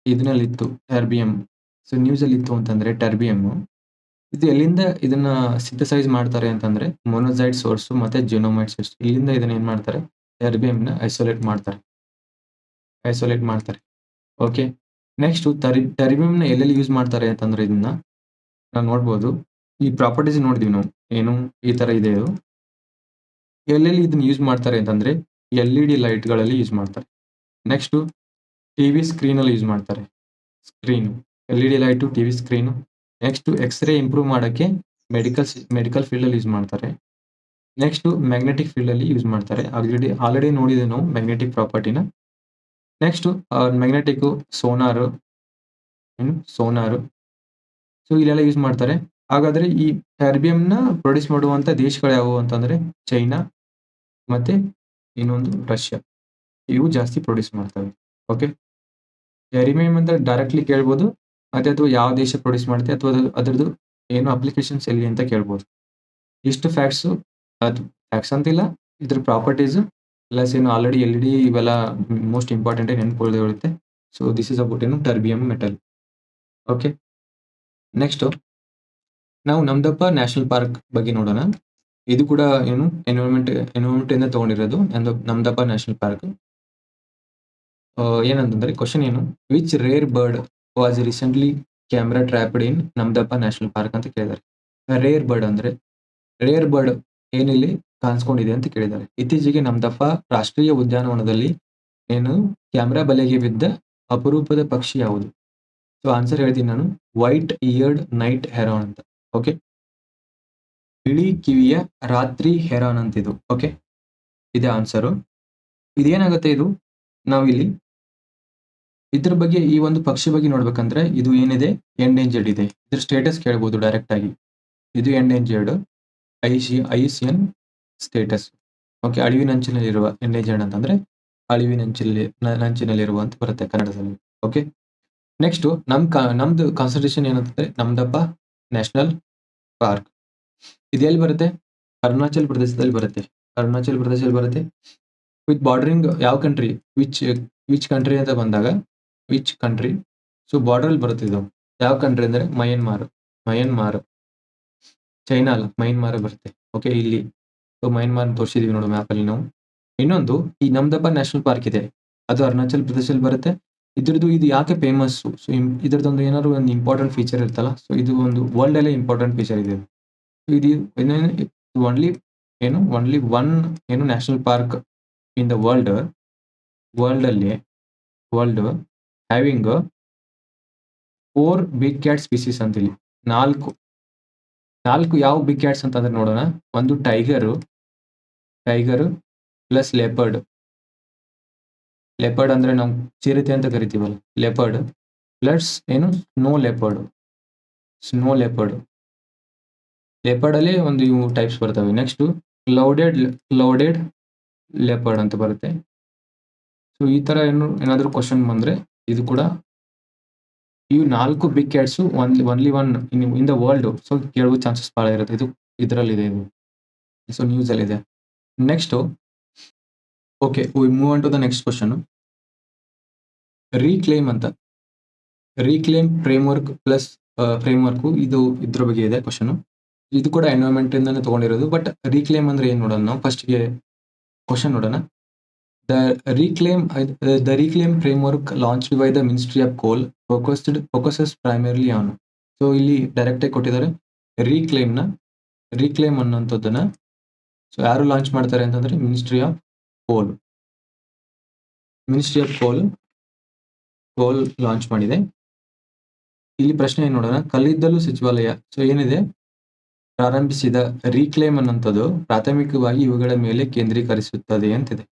ಇದನ್ನಲ್ಲಿತ್ತು ಟರ್ಬಿಯಂ? ಸೊ ನ್ಯೂಸ್ ಅಲ್ಲಿ ಇತ್ತು ಅಂತಂದ್ರೆ, ಟರ್ಬಿಯಂ ಇದು ಎಲ್ಲಿಂದ ಇದನ್ನ ಸಿಂಥಸೈಸ್ ಮಾಡ್ತಾರೆ ಅಂತಂದ್ರೆ, ಮೊನೊಸೈಡ್ ಸೋರ್ಸ್ ಮತ್ತೆ ಜಿನೋಮೈಟ್ ಸೋರ್ಸ್, ಇಲ್ಲಿಂದ ಇದನ್ನ ಏನ್ ಮಾಡ್ತಾರೆ? ಟರ್ಬಿಯಂ ನ ಐಸೋಲೇಟ್ ಮಾಡ್ತಾರೆ. ಓಕೆ, ನೆಕ್ಸ್ಟ್ ಟರ್ಬಿಯಂ ನ ಎಲ್ಲೆಲ್ಲಿ ಯೂಸ್ ಮಾಡ್ತಾರೆ ಅಂತಂದ್ರೆ, ಇದನ್ನ ನಾವು ನೋಡ್ಬೋದು. ಈ ಪ್ರಾಪರ್ಟೀಸ್ ನೋಡಿದೀವಿ ನಾವು, ಏನು ಈ ತರ ಇದೆ. ಇದು ಎಲ್ಲೆಲ್ಲಿ ಇದನ್ನ ಯೂಸ್ ಮಾಡ್ತಾರೆ ಅಂತಂದ್ರೆ, LED ಲೈಟ್ ಗಳಲ್ಲಿ ಯೂಸ್ ಮಾಡ್ತಾರೆ. ನೆಕ್ಸ್ಟ್ ಟಿವಿ ಸ್ಕ್ರೀನ್ ಅಲ್ಲಿ ಯೂಸ್ ಮಾಡ್ತಾರೆ. LED light, TV screen. Next xray improve ಮಾಡಕ್ಕೆ ಮೆಡಿಕಲ್ ಫೀಲ್ಡ್ ಅಲ್ಲಿ ಯೂಸ್ ಮಾಡ್ತಾರೆ. ನೆಕ್ಸ್ಟ್ ಮ್ಯಾಗ್ನೆಟಿಕ್ ಫೀಲ್ಡ್ ಅಲ್ಲಿ ಯೂಸ್ ಮಾಡ್ತಾರೆ. ಆಲ್ರೆಡಿ ನೋಡಿದೆ ನಾವು ಮ್ಯಾಗ್ನೆಟಿಕ್ ಪ್ರಾಪರ್ಟಿನ. Next magnetic sonar. ಸೊ ಇಲ್ಲೆಲ್ಲ ಯೂಸ್ ಮಾಡ್ತಾರೆ. ಹಾಗಾದ್ರೆ ಈ ಟರ್ಬಿಯಂ ನ ಪ್ರೊಡ್ಯೂಸ್ ಮಾಡುವಂತ ದೇಶಗಳು ಯಾವುವು ಅಂತಂದ್ರೆ, ಚೈನಾ ಮತ್ತೆ ಇನ್ನೊಂದು ರಷ್ಯಾ. ಇವು ಜಾಸ್ತಿ ಪ್ರೊಡ್ಯೂಸ್ ಮಾಡ್ತವೆ. ಓಕೆ, ಟರ್ಬಿಯಂ ಅಂತ ಡೈರೆಕ್ಟ್ಲಿ ಕೇಳ್ಬೋದು, ಮತ್ತೆ ಅಥವಾ ಯಾವ ದೇಶ ಪ್ರೊಡ್ಯೂಸ್ ಮಾಡುತ್ತೆ ಅಥವಾ ಅದರದ್ದು ಏನು ಅಪ್ಲಿಕೇಶನ್ಸ್ ಎಲ್ಲಿ ಅಂತ ಕೇಳ್ಬೋದು. ಇಷ್ಟು ಫ್ಯಾಕ್ಟ್ಸ್, ಅದು ಫ್ಯಾಕ್ಟ್ಸ್ ಅಂತಿಲ್ಲ, ಇದ್ರ ಪ್ರಾಪರ್ಟೀಸ್ ಪ್ಲಸ್ ಏನು ಆಲ್ರೆಡಿ LED ಇವೆಲ್ಲ ಮೋಸ್ಟ್ ಇಂಪಾರ್ಟೆಂಟ್ ನೆನ್ಕೊಳ್ಳದೆ ಇರುತ್ತೆ. ಸೊ ದಿಸ್ ಇಸ್ ಅಬೌಟ್ ಏನು ಟರ್ಬಿಯಂ ಮೆಟಲ್. ಓಕೆ, ನೆಕ್ಸ್ಟ್ ನಾವು ನಮ್ದಪ್ಪ ನ್ಯಾಷನಲ್ ಪಾರ್ಕ್ ಬಗ್ಗೆ ನೋಡೋಣ. ಇದು ಕೂಡ ಏನು ಎನ್ವಿರಾನ್ಮೆಂಟ್ ಇಂದ ತಗೊಂಡಿರೋದು ನಮ್ದಪ್ಪ ನ್ಯಾಷನಲ್ ಪಾರ್ಕ್. ಏನಂತಂದ್ರೆ ಕ್ವಶನ್ ಏನು, which rare bird was recently camera trapped in Namdapha national park ಅಂತ ಕೇಳಿದ್ದಾರೆ. ರೇರ್ ಬರ್ಡ್ ಏನಿಲ್ಲಿ ಕಾಣಿಸ್ಕೊಂಡಿದೆ ಅಂತ ಕೇಳಿದ್ದಾರೆ. ಇತ್ತೀಚೆಗೆ ನಮ್ದಪ್ಪ ರಾಷ್ಟ್ರೀಯ ಉದ್ಯಾನವನದಲ್ಲಿ ಏನು ಕ್ಯಾಮ್ರಾ ಬಲೆಗೆ ಬಿದ್ದ ಅಪರೂಪದ ಪಕ್ಷಿ ಯಾವುದು? ಸೊ ಆನ್ಸರ್ ಹೇಳ್ತೀನಿ ನಾನು, ವೈಟ್ ಇಯರ್ಡ್ ನೈಟ್ ಹೆರಾನ್ ಅಂತ. ಓಕೆ, ಬಿಳಿ ಕಿವಿಯ ರಾತ್ರಿ ಹೆರಾನ್ ಅಂತಿದು. ಓಕೆ, ಇದೇ ಆನ್ಸರು. ಇದೇನಾಗುತ್ತೆ, ಇದು ನಾವಿಲ್ಲಿ ಇದ್ರ ಬಗ್ಗೆ, ಈ ಒಂದು ಪಕ್ಷಿ ಬಗ್ಗೆ ನೋಡ್ಬೇಕಂದ್ರೆ, ಇದು ಏನಿದೆ ಎಂಡೇಂಜರ್ಡ್ ಇದೆ. ಇದ್ರ ಸ್ಟೇಟಸ್ ಕೇಳ್ಬೋದು ಡೈರೆಕ್ಟ್ ಆಗಿ. ಇದು ಎಂಡೇಂಜರ್ಡ್, IUCN ಸ್ಟೇಟಸ್. ಓಕೆ, ಅಳಿವಿನಂಚಿನಲ್ಲಿರುವ. ಎಂಡೇಂಜರ್ಡ್ ಅಂತಂದ್ರೆ ಅಳಿವಿನಂಚಿನಲ್ಲಿರುವ ಅಂತ ಬರುತ್ತೆ ಕನ್ನಡದಲ್ಲಿ. ಓಕೆ, ನೆಕ್ಸ್ಟ್ ನಮ್ದು ಕಾನ್ಸಂಟ್ರೇಷನ್ ಏನಂತಂದ್ರೆ, ನಮ್ದಪ್ಪ ನ್ಯಾಷನಲ್ ಪಾರ್ಕ್. ಇದು ಎಲ್ಲಿ ಬರುತ್ತೆ? ಅರುಣಾಚಲ್ ಪ್ರದೇಶದಲ್ಲಿ ಬರುತ್ತೆ. ವಿತ್ ಬಾರ್ಡರಿಂಗ್ ಯಾವ ಕಂಟ್ರಿ, ವಿಚ್ ಕಂಟ್ರಿ ಅಂತ ಬಂದಾಗ, ವಿಚ್ ಕಂಟ್ರಿ, ಸೊ ಬಾರ್ಡರ್ ಅಲ್ಲಿ ಬರುತ್ತೆ. ಇದು ಯಾವ ಕಂಟ್ರಿ ಅಂದ್ರೆ ಮಯನ್ಮಾರ್. ಚೈನಾ ಅಲ್ಲ, ಮಯನ್ಮಾರ್ ಬರುತ್ತೆ. ಓಕೆ, ಇಲ್ಲಿ ಸೊ ಮಯನ್ಮಾರ್ ತೋರಿಸಿದೀವಿ ನೋಡು ಮ್ಯಾಪ್ ಅಲ್ಲಿ ನಾವು. ಇನ್ನೊಂದು, ಈ ನಮ್ದಪ್ಪ ನ್ಯಾಷನಲ್ ಪಾರ್ಕ್ ಇದೆ, ಅದು ಅರುಣಾಚಲ್ ಪ್ರದೇಶದಲ್ಲಿ ಬರುತ್ತೆ. ಇದು ಯಾಕೆ ಫೇಮಸ್? ಸೊ ಇದ್ರದ್ದೊಂದು ಏನಾದ್ರು ಒಂದು ಇಂಪಾರ್ಟೆಂಟ್ ಫೀಚರ್ ಇರ್ತಲ್ಲ, ಸೊ ಇದು ಒಂದು ವರ್ಲ್ಡ್ ಅಲ್ಲೇ ಇಂಪಾರ್ಟೆಂಟ್ ಫೀಚರ್ ಇದೆ. ಇದು only one national park in the world having 4 big cat species ಅಂತೇಳಿ. ನಾಲ್ಕು ಯಾವ ಬಿಗ್ ಕ್ಯಾಟ್ಸ್ ಅಂತಂದ್ರೆ ನೋಡೋಣ. ಒಂದು ಟೈಗರ್ ಪ್ಲಸ್ ಲೆಪರ್ಡ್ ಅಂದ್ರೆ ನಾವು ಚಿರತೆ ಅಂತ ಕರಿತೀವಲ್ಲ, ಲೆಪರ್ಡ್ ಪ್ಲಸ್ ಸ್ನೋ ಲೆಪರ್ಡ್ ಅಲ್ಲಿ ಒಂದು ಇವು ಟೈಪ್ಸ್ ಬರ್ತವೆ. ನೆಕ್ಸ್ಟ್ ಕ್ಲೌಡೆಡ್ ಲೆಪರ್ಡ್ ಅಂತ ಬರುತ್ತೆ. ಸೊ ಈ ತರ ಏನಾದ್ರು ಕ್ವಶನ್ ಬಂದ್ರೆ, ಇದು ಕೂಡ ಇವು 4 big cats only one in the world. So ಕೇಳುವ ಚಾನ್ಸಸ್ ಬಹಳ ಇರುತ್ತೆ. ಇದು ಇದರಲ್ಲಿದೆ, ಇದು ಸೊ ನ್ಯೂಸ್ ಅಲ್ಲಿ ಇದೆ. Next, okay, we move on to the next question. Reclaim framework ಇದು ಇದ್ರ ಬಗ್ಗೆ ಇದೆ ಕ್ವಶನ್. ಇದು ಕೂಡ ಎನ್ವೈರನ್ಮೆಂಟ್ ಇಂದಾನೆ ತಗೊಂಡಿರೋದು. ಬಟ್ ರೀಕ್ಲೇಮ್ ಅಂದ್ರೆ ಏನ್ ನೋಡೋಣ ನಾವು. ಫಸ್ಟ್ಗೆ ಕ್ವಶನ್ ನೋಡೋಣ. The reclaim framework launched by the Ministry of Coal focuses primarily on. So ಇಲ್ಲಿ ಡೈರೆಕ್ಟ್ ಆಗಿ ಕೊಟ್ಟಿದ್ದಾರೆ. ರೀಕ್ಲೇಮ್ ಅನ್ನೋಂಥದ್ದನ್ನ ಸೊ ಯಾರು ಲಾಂಚ್ ಮಾಡ್ತಾರೆ ಅಂತಂದ್ರೆ, ಮಿನಿಸ್ಟ್ರಿ ಆಫ್ ಕೋಲ್ ಮಿನಿಸ್ಟ್ರಿ ಆಫ್ ಕೋಲ್ ಲಾಂಚ್ ಮಾಡಿದೆ. ಇಲ್ಲಿ ಪ್ರಶ್ನೆ ಏನ್ ನೋಡೋಣ, ಕಲ್ಲಿದ್ದಲು ಸಚಿವಾಲಯ ಸೊ ಏನಿದೆ ಪ್ರಾರಂಭಿಸಿದ ರೀಕ್ಲೇಮ್ ಅನ್ನುವಂಥದ್ದು ಪ್ರಾಥಮಿಕವಾಗಿ ಇವುಗಳ ಮೇಲೆ ಕೇಂದ್ರೀಕರಿಸುತ್ತದೆ ಅಂತಿದೆ.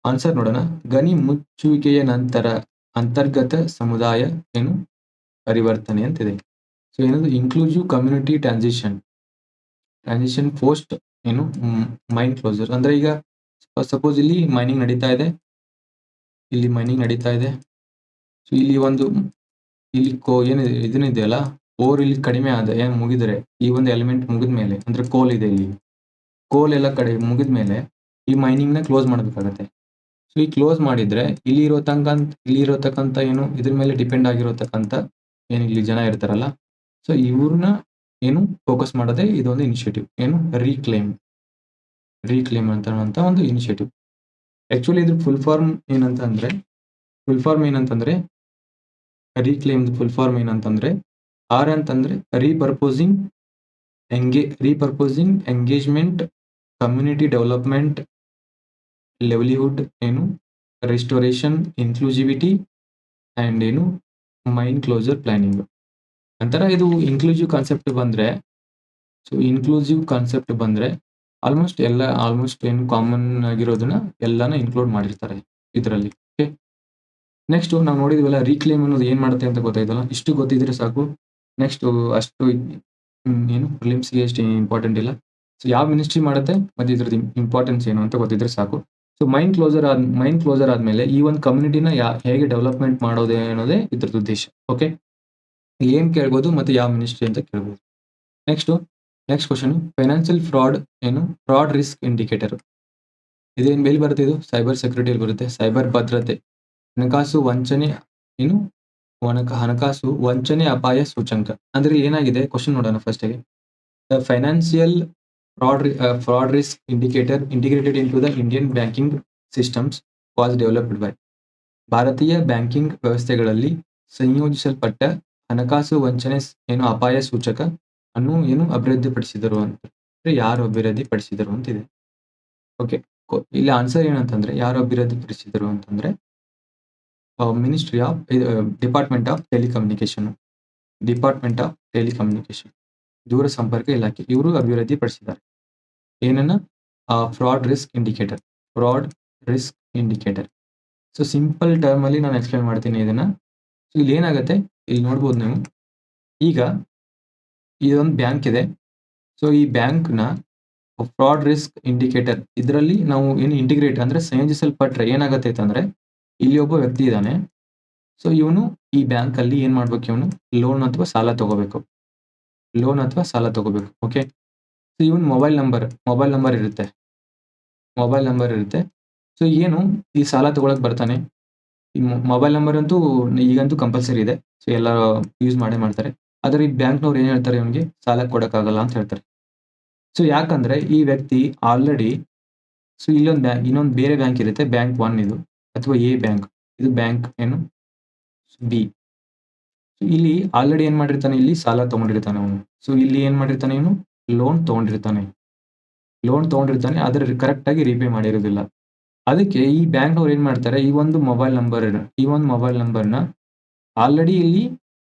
ಆನ್ಸರ್ ನೋಡೋಣ, ಗಣಿ ಮುಚ್ಚುವಿಕೆಯ ನಂತರ ಅಂತರ್ಗತ ಸಮುದಾಯ ಪರಿವರ್ತನೆ ಅಂತಿದೆ. ಸೊ ಏನದು inclusive community transition post mine closure. ಅಂದ್ರೆ ಈಗ ಸಪೋಸ್ ಇಲ್ಲಿ ಮೈನಿಂಗ್ ನಡೀತಾ ಇದೆ, ಸೊ ಇಲ್ಲಿ ಏನಿದೆ ಇದನ್ನಿದೆಯಲ್ಲ ಓರ್ ಇಲ್ಲಿ ಕಡಿಮೆ ಆದ ಏನ್ ಮುಗಿದ್ರೆ ಈ ಒಂದು ಎಲಿಮೆಂಟ್ ಮುಗಿದ ಮೇಲೆ ಅಂದ್ರೆ ಕೋಲ್ ಇದೆ, ಇಲ್ಲಿ ಕೋಲ್ ಎಲ್ಲ ಕಡೆ ಮುಗಿದ ಮೇಲೆ ಈ ಮೈನಿಂಗ್ ನ ಕ್ಲೋಸ್ ಮಾಡಬೇಕಾಗತ್ತೆ. ಸೊ ಈ ಕ್ಲೋಸ್ ಮಾಡಿದ್ರೆ ಇಲ್ಲಿ ಇರೋತಕ್ಕಂತ ಇದ್ರ ಮೇಲೆ ಡಿಪೆಂಡ್ ಆಗಿರತಕ್ಕಂತ ಇಲ್ಲಿ ಜನ ಇರ್ತಾರಲ್ಲ, ಸೊ ಇವ್ರನ್ನ ಫೋಕಸ್ ಮಾಡೋದೇ ಇದೊಂದು ಇನಿಷಿಯೇಟಿವ್ ರೀಕ್ಲೇಮ್ ಅಂತ ಒಂದು ಇನಿಷಿಯೇಟಿವ್. ಆಕ್ಚುಲಿ ಇದ್ರ ಫುಲ್ ಫಾರ್ಮ್ ಏನಂತಂದ್ರೆ ರೀಕ್ಲೇಮ್ ಫುಲ್ ಫಾರ್ಮ್ ಏನಂತಂದ್ರೆ ಆರ್ ಅಂತಂದ್ರೆ repurposing engagement, community development, livelihood restoration, inclusivity and mine closure planning ಅಂತರ. ಇದು ಇನ್ಕ್ಲೂಸಿವ್ ಕಾನ್ಸೆಪ್ಟ್ ಬಂದ್ರೆ ಆಲ್ಮೋಸ್ಟ್ ಕಾಮನ್ ಆಗಿರೋದನ್ನ ಎಲ್ಲಾನ ಇನ್ಕ್ಲೂಡ್ ಮಾಡಿರ್ತಾರೆ ಇದರಲ್ಲಿ. ಓಕೆ, ನೆಕ್ಸ್ಟ್ ನಾವು ನೋಡಿದ್ವಲ್ಲ ರೀಕ್ಲೇಮ್ ಅನ್ನೋದು ಏನ್ ಮಾಡುತ್ತೆ ಅಂತ ಗೊತ್ತಾಯ್ತಲ್ಲ, ಇಷ್ಟು ಗೊತ್ತಿದ್ರೆ ಸಾಕು. ನೆಕ್ಸ್ಟ್ ಅಷ್ಟು ಪ್ರಿಲಿಮ್ಸ್ಗೆ ಎಷ್ಟು ಇಂಪಾರ್ಟೆಂಟ್ ಇಲ್ಲ. ಸೊ ಯಾವ ಮಿನಿಸ್ಟ್ರಿ ಮಾಡುತ್ತೆ ಮತ್ತೆ ಇದ್ರದ್ದು ಇಂಪಾರ್ಟೆನ್ಸ್ ಏನು ಅಂತ ಗೊತ್ತಿದ್ರೆ ಸಾಕು. ಸೊ ಮೈನ್ ಕ್ಲೋಸರ್ ಆದ್ಮೇಲೆ ಈ ಒಂದು ಕಮ್ಯುನಿಟಿನ ಹೇಗೆ ಡೆವಲಪ್ಮೆಂಟ್ ಮಾಡೋದೇ ಅನ್ನೋದೇ ಇದ್ರದ್ದು ಉದ್ದೇಶ. ಓಕೆ, ಏನ್ ಕೇಳ್ಬೋದು ಮತ್ತೆ ಯಾವ ಮಿನಿಸ್ಟ್ರಿ ಅಂತ ಕೇಳ್ಬೋದು. Next question, financial fraud risk indicator ಇದೇನ್ ಬೇಲಿ ಬರುತ್ತೆ, ಇದು ಸೈಬರ್ ಸೆಕ್ಯೂರಿಟಿಯಲ್ಲಿ ಬರುತ್ತೆ. ಸೈಬರ್ ಭದ್ರತೆ, ಹಣಕಾಸು ವಂಚನೆ ಅಪಾಯ ಸೂಚಂಕ. ಅಂದ್ರೆ ಏನಾಗಿದೆ ಕ್ವಶನ್ ನೋಡೋಣ ಫಸ್ಟ್ ಗೆ. The financial fraud risk indicator integrated into the Indian banking systems was developed by. ಭಾರತೀಯ ಬ್ಯಾಂಕಿಂಗ್ ವ್ಯವಸ್ಥೆಗಳಲ್ಲಿ ಸಂಯೋಜಿಸಲ್ಪಟ್ಟ ಹಣಕಾಸು ವಂಚನೆ ಅಪಾಯ ಸೂಚಕ ಅನ್ನು ಅಭಿವೃದ್ಧಿಪಡಿಸಿದರು ಅಂತ. ಯಾರು ಅಭಿವೃದ್ಧಿಪಡಿಸಿದರು ಅಂತಿದೆ. ಓಕೆ, ಇಲ್ಲಿ ಆನ್ಸರ್ ಏನಂತಂದ್ರೆ ಯಾರು ಅಭಿವೃದ್ಧಿಪಡಿಸಿದರು ಅಂತಂದ್ರೆ ಡಿಪಾರ್ಟ್ಮೆಂಟ್ ಆಫ್ ಟೆಲಿಕಮ್ಯುನಿಕೇಶನ್ ದೂರ ಸಂಪರ್ಕ ಇಲಾಖೆ, ಇವರು ಅಭಿವೃದ್ಧಿಪಡಿಸಿದ್ದಾರೆ ಏನನ್ನ fraud risk indicator. So simple term ಅಲ್ಲಿ ನಾನು ಎಕ್ಸ್ಪ್ಲೈನ್ ಮಾಡ್ತೀನಿ ಇದನ್ನ. ಸೊ ಇಲ್ಲಿ ಏನಾಗುತ್ತೆ, ಇಲ್ಲಿ ನೋಡ್ಬೋದು ನೀವು, ಈಗ ಇದೊಂದು ಬ್ಯಾಂಕ್ ಇದೆ. ಸೊ ಈ ಬ್ಯಾಂಕ್ ನ ಫ್ರಾಡ್ ರಿಸ್ಕ್ ಇಂಡಿಕೇಟರ್ ಇದರಲ್ಲಿ ನಾವು ಇಂಟಿಗ್ರೇಟ್ ಅಂದ್ರೆ ಸಂಯೋಜಿಸಲ್ಪಟ್ರೆ ಏನಾಗುತ್ತೆ ಅಂತಂದ್ರೆ ಇಲ್ಲಿ ಒಬ್ಬ ವ್ಯಕ್ತಿ ಇದ್ದಾನೆ. ಸೊ ಇವನು ಈ ಬ್ಯಾಂಕ್ ಅಲ್ಲಿ ಏನ್ ಮಾಡ್ಬೇಕು, ಇವನು ಲೋನ್ ಅಥವಾ ಸಾಲ ತಗೋಬೇಕು. ಓಕೆ, ಸೊ ಇವನ್ ಮೊಬೈಲ್ ನಂಬರ್ ಇರುತ್ತೆ. ಸೊ ಈ ಸಾಲ ತಗೊಳಕ್ ಬರ್ತಾನೆ. ಈ ಮೊಬೈಲ್ ನಂಬರ್ ಅಂತೂ ಈಗಂತೂ ಕಂಪಲ್ಸರಿ ಇದೆ. ಸೊ ಎಲ್ಲ ಯೂಸ್ ಮಾಡ್ತಾರೆ. ಆದ್ರೆ ಈ ಬ್ಯಾಂಕ್ನವ್ರು ಏನ್ ಹೇಳ್ತಾರೆ, ಇವನಿಗೆ ಸಾಲ ಕೊಡಕ್ಕಾಗಲ್ಲ ಅಂತ ಹೇಳ್ತಾರೆ. ಸೊ ಯಾಕಂದ್ರೆ ಈ ವ್ಯಕ್ತಿ ಆಲ್ರೆಡಿ ಸೊ ಇನ್ನೊಂದು ಬೇರೆ ಬ್ಯಾಂಕ್ ಇರುತ್ತೆ, ಬ್ಯಾಂಕ್ 1 ಇದು ಅಥವಾ ಎ ಬ್ಯಾಂಕ್, ಇದು ಬ್ಯಾಂಕ್ ಬಿ. ಇಲ್ಲಿ ಆಲ್ರೆಡಿ ಏನ್ ಮಾಡಿರ್ತಾನೆ, ಇಲ್ಲಿ ಸಾಲ ತಗೊಂಡಿರ್ತಾನೆ ಅವನು. ಸೊ ಇಲ್ಲಿ ಏನ್ ಮಾಡಿರ್ತಾನೆ, ಇವನು ಲೋನ್ ತಗೊಂಡಿರ್ತಾನೆ. ಆದ್ರೆ ಕರೆಕ್ಟ್ ಆಗಿ ರೀಪೇ ಮಾಡಿರೋದಿಲ್ಲ. ಅದಕ್ಕೆ ಈ ಬ್ಯಾಂಕ್ ಅವ್ರು ಏನ್ ಮಾಡ್ತಾರೆ, ಈ ಒಂದು ಮೊಬೈಲ್ ನಂಬರ್ನ ಆಲ್ರೆಡಿ ಇಲ್ಲಿ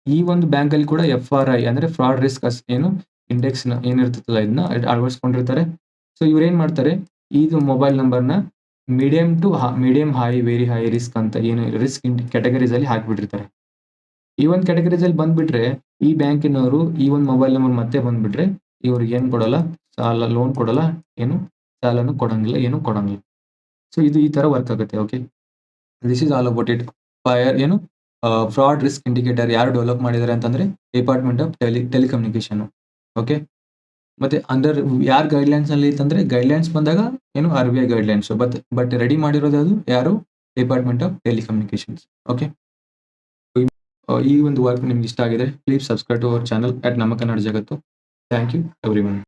ಈ ಒಂದು ಬ್ಯಾಂಕ್ ಅಲ್ಲಿ ಕೂಡ FRI ಅಂದ್ರೆ ಫ್ರಾಡ್ ರಿಸ್ಕ್ ಇಂಡೆಕ್ಸ್ ಏನಿರ್ತಲ್ಲ ಇದನ್ನ ಅಳವಡಿಸ್ಕೊಂಡಿರ್ತಾರೆ. ಸೊ ಇವ್ರು ಏನ್ ಮಾಡ್ತಾರೆ, ಇದು ಮೊಬೈಲ್ ನಂಬರ್ನ medium high, very high risk ಅಂತ ರಿಸ್ಕ್ ಕ್ಯಾಟಗರೀಸ್ ಅಲ್ಲಿ ಹಾಕ್ಬಿಟ್ಟಿರ್ತಾರೆ. ಈ ಒಂದು ಕ್ಯಾಟಗರೀಸ್ ಅಲ್ಲಿ ಬಂದ್ಬಿಟ್ರೆ ಈ ಬ್ಯಾಂಕಿನವರು ಈ ಒಂದು ಮೊಬೈಲ್ ನಂಬರ್ ಮತ್ತೆ ಬಂದ್ಬಿಟ್ರೆ ಇವ್ರಿಗೆ ಏನ್ ಕೊಡಲ್ಲ, ಲೋನ್ ಕೊಡಲ್ಲ, ಸಾಲನು ಕೊಡಂಗಿಲ್ಲ, ಏನು ಕೊಡಂಗಿಲ್ಲ. ಸೊ ಇದು ಈ ತರ ವರ್ಕ್ ಆಗುತ್ತೆ. Okay, this is all about it. Fraud risk indicator ಯಾರು ಡೆವಲಪ್ ಮಾಡಿದ್ದಾರೆ ಅಂತಂದ್ರೆ ಡಿಪಾರ್ಟ್ಮೆಂಟ್ ಆಫ್ ಟೆಲಿಕಮ್ಯುನಿಕೇಶನ್. ಓಕೆ, ಮತ್ತೆ ಅಂಡರ್ ಯಾರ್ ಗೈಡ್ಲೈನ್ಸ್ ಅಲ್ಲಿ ಅಂತಂದ್ರೆ ಗೈಡ್ಲೈನ್ಸ್ ಬಂದಾಗ RBI ಗೈಡ್ಲೈನ್ಸ್, ಬಟ್ ರೆಡಿ ಮಾಡಿರೋದು ಅದು ಯಾರು, ಡಿಪಾರ್ಟ್ಮೆಂಟ್ ಆಫ್ ಟೆಲಿಕಮ್ಯುನಿಕೇಶನ್ಸ್. ಓಕೆ, ಈ ಒಂದು ವರ್ಕ್ ನಿಮ್ಗೆ ಇಷ್ಟ ಆಗಿದೆ, please subscribe to our channel at ನಮ್ಮ ಕನ್ನಡ ಜಗತ್ತು. Thank you everyone.